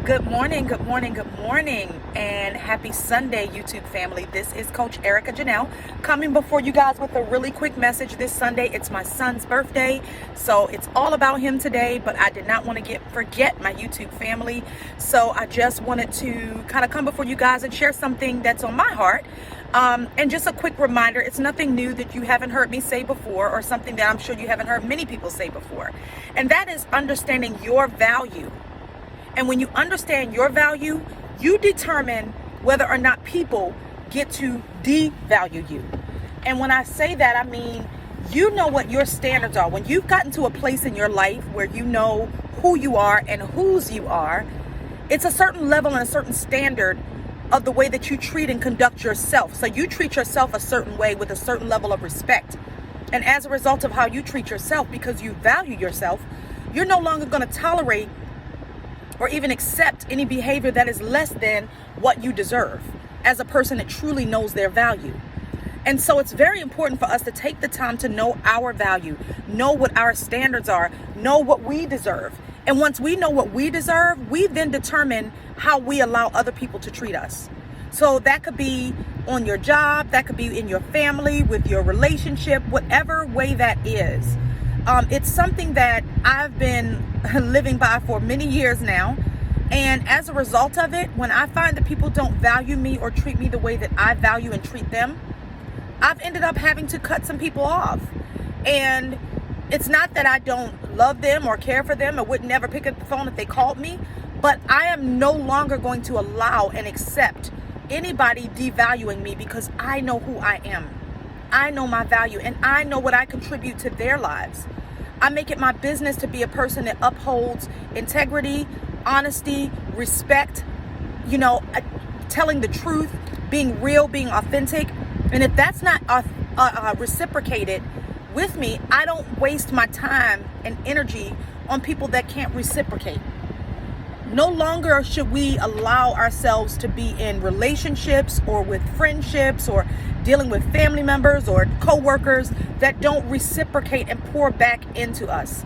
Good morning, good morning, good morning, and happy Sunday, YouTube family. This is Coach Erica Janelle coming before you guys with a really quick message this Sunday. It's my son's birthday, so it's all about him today, but I did not want to forget my YouTube family. So I just wanted to kind of come before you guys and share something that's on my heart. And just a quick reminder, it's nothing new that you haven't heard me say before, or something that I'm sure you haven't heard many people say before. And that is understanding your value. And when you understand your value, you determine whether or not people get to devalue you. And when I say that, I mean, you know what your standards are. When you've gotten to a place in your life where you know who you are and whose you are, it's a certain level and a certain standard of the way that you treat and conduct yourself. So you treat yourself a certain way with a certain level of respect. And as a result of how you treat yourself, because you value yourself, you're no longer going to tolerate or even accept any behavior that is less than what you deserve as a person that truly knows their value. And so it's very important for us to take the time to know our value, know what our standards are, know what we deserve. And once we know what we deserve, we then determine how we allow other people to treat us. So that could be on your job, that could be in your family, with your relationship, whatever way that is. It's something that I've been living by for many years now. And as a result of it, when I find that people don't value me or treat me the way that I value and treat them, I've ended up having to cut some people off. And it's not that I don't love them or care for them or would never pick up the phone if they called me, but I am no longer going to allow and accept anybody devaluing me, because I know who I am. I know my value, and I know what I contribute to their lives. I make it my business to be a person that upholds integrity, honesty, respect, telling the truth, being real, being authentic. And if that's not reciprocated with me, I don't waste my time and energy on people that can't reciprocate. No longer should we allow ourselves to be in relationships or with friendships or dealing with family members or co-workers that don't reciprocate and pour back into us.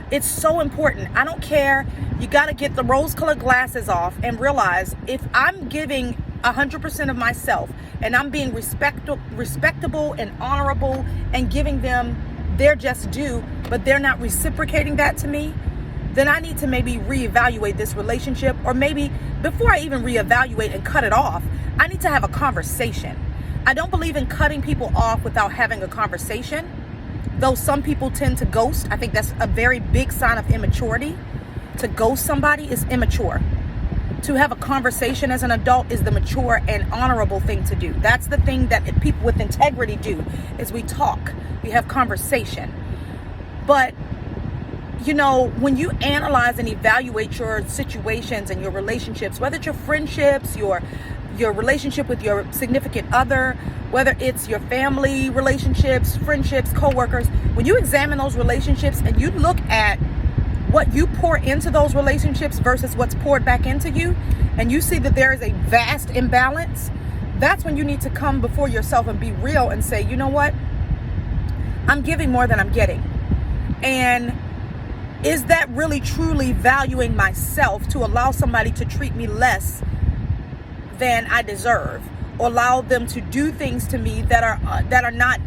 It's so important. I don't care. You got to get the rose-colored glasses off and realize, if I'm giving 100% of myself and I'm being respectable and honorable and giving them their just due, but they're not reciprocating that to me, then I need to maybe reevaluate this relationship. Or maybe before I even reevaluate and cut it off, I need to have a conversation. I don't believe in cutting people off without having a conversation, though some people tend to ghost. I think that's a very big sign of immaturity. To ghost somebody is immature. To have a conversation as an adult is the mature and honorable thing to do. That's the thing that people with integrity do, is we talk, we have conversation. But when you analyze and evaluate your situations and your relationships, whether it's your friendships, your relationship with your significant other, whether it's your family relationships, friendships, co-workers, when you examine those relationships and you look at what you pour into those relationships versus what's poured back into you, and you see that there is a vast imbalance, that's when you need to come before yourself and be real and say, you know what? I'm giving more than I'm getting. And is that really truly valuing myself to allow somebody to treat me less than I deserve, or allow them to do things to me that are not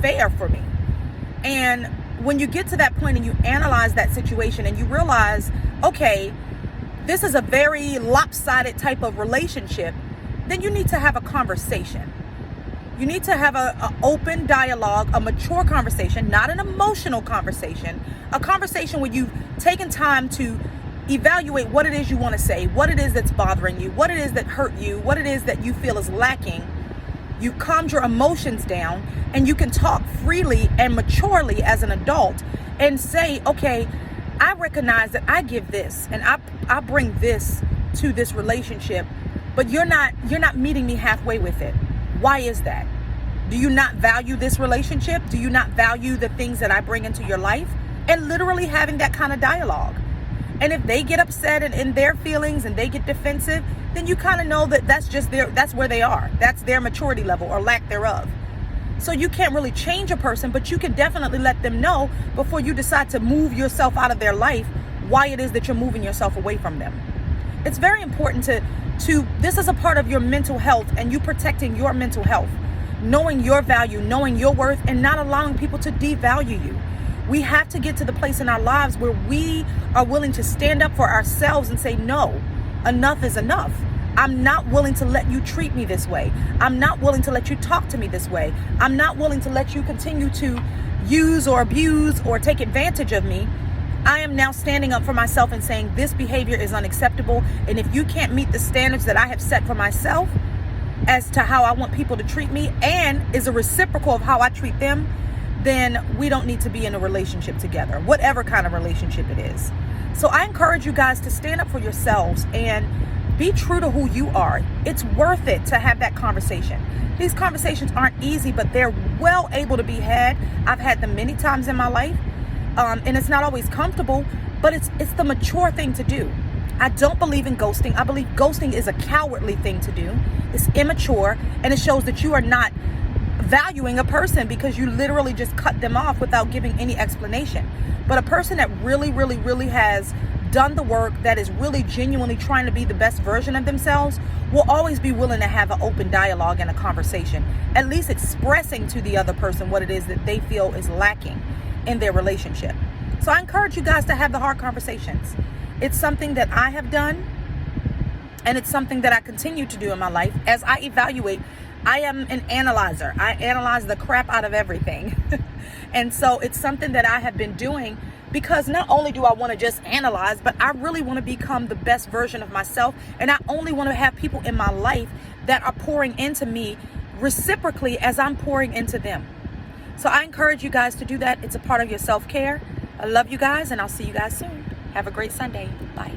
fair for me? And when you get to that point and you analyze that situation and you realize, okay, this is a very lopsided type of relationship, then you need to have a conversation. You need to have an open dialogue, a mature conversation, not an emotional conversation, a conversation where you've taken time to evaluate what it is you want to say, what it is that's bothering you, what it is that hurt you, what it is that you feel is lacking. You calmed your emotions down, and you can talk freely and maturely as an adult and say, okay, I recognize that I give this and I bring this to this relationship, but you're not meeting me halfway with it. Why is that? Do you not value this relationship? Do you not value the things that I bring into your life? And literally having that kind of dialogue. And if they get upset and in their feelings and they get defensive, then you kind of know that that's where they are. That's their maturity level or lack thereof. So you can't really change a person, but you can definitely let them know before you decide to move yourself out of their life why it is that you're moving yourself away from them. It's very important to this is a part of your mental health and you protecting your mental health, knowing your value, knowing your worth, and not allowing people to devalue you. We have to get to the place in our lives where we are willing to stand up for ourselves and say, no, enough is enough. I'm not willing to let you treat me this way. I'm not willing to let you talk to me this way. I'm not willing to let you continue to use or abuse or take advantage of me. I am now standing up for myself and saying this behavior is unacceptable. And if you can't meet the standards that I have set for myself as to how I want people to treat me and is a reciprocal of how I treat them, then we don't need to be in a relationship together, whatever kind of relationship it is. So I encourage you guys to stand up for yourselves and be true to who you are. It's worth it to have that conversation. These conversations aren't easy, but they're well able to be had. I've had them many times in my life. And it's not always comfortable, but it's the mature thing to do. I don't believe in ghosting. I believe ghosting is a cowardly thing to do. It's immature, and it shows that you are not valuing a person because you literally just cut them off without giving any explanation. But a person that really, really, really has done the work, that is really genuinely trying to be the best version of themselves, will always be willing to have an open dialogue and a conversation, at least expressing to the other person what it is that they feel is lacking in their relationship. So I encourage you guys to have the hard conversations. It's something that I have done, and it's something that I continue to do in my life. As I evaluate, I am an analyzer. I analyze the crap out of everything. And so it's something that I have been doing because not only do I want to just analyze, but I really want to become the best version of myself. And I only want to have people in my life that are pouring into me reciprocally as I'm pouring into them. So I encourage you guys to do that. It's a part of your self-care. I love you guys, and I'll see you guys soon. Have a great Sunday. Bye.